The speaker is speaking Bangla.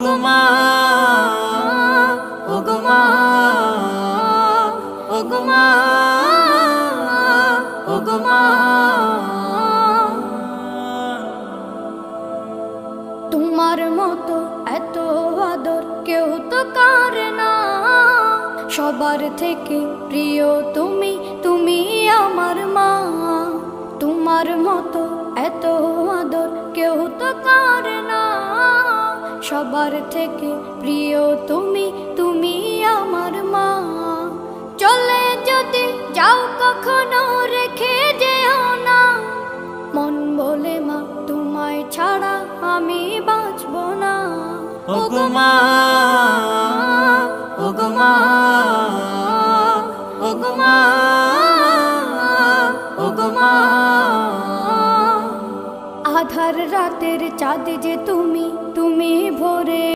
ওগমা ওগমা ওগমা ওগমা তোমার মতো এত আদর কেউ তো করে না, সবার থেকে প্রিয় তুমি, তুমি আমার মা। তোমার মতো এত আদর কেউ তো করে না, সবার থেকে প্রিয় তুমি, তুমি আমার মা। চলে যদি যাও কখনো রেখে যেও না, মন বলে মা তোমায় ছাড়া আমি বাঁচব না। ওগমা ওগমা ওগমা ওগমা আধার রাতের চাঁদ যে তুমি, তুমি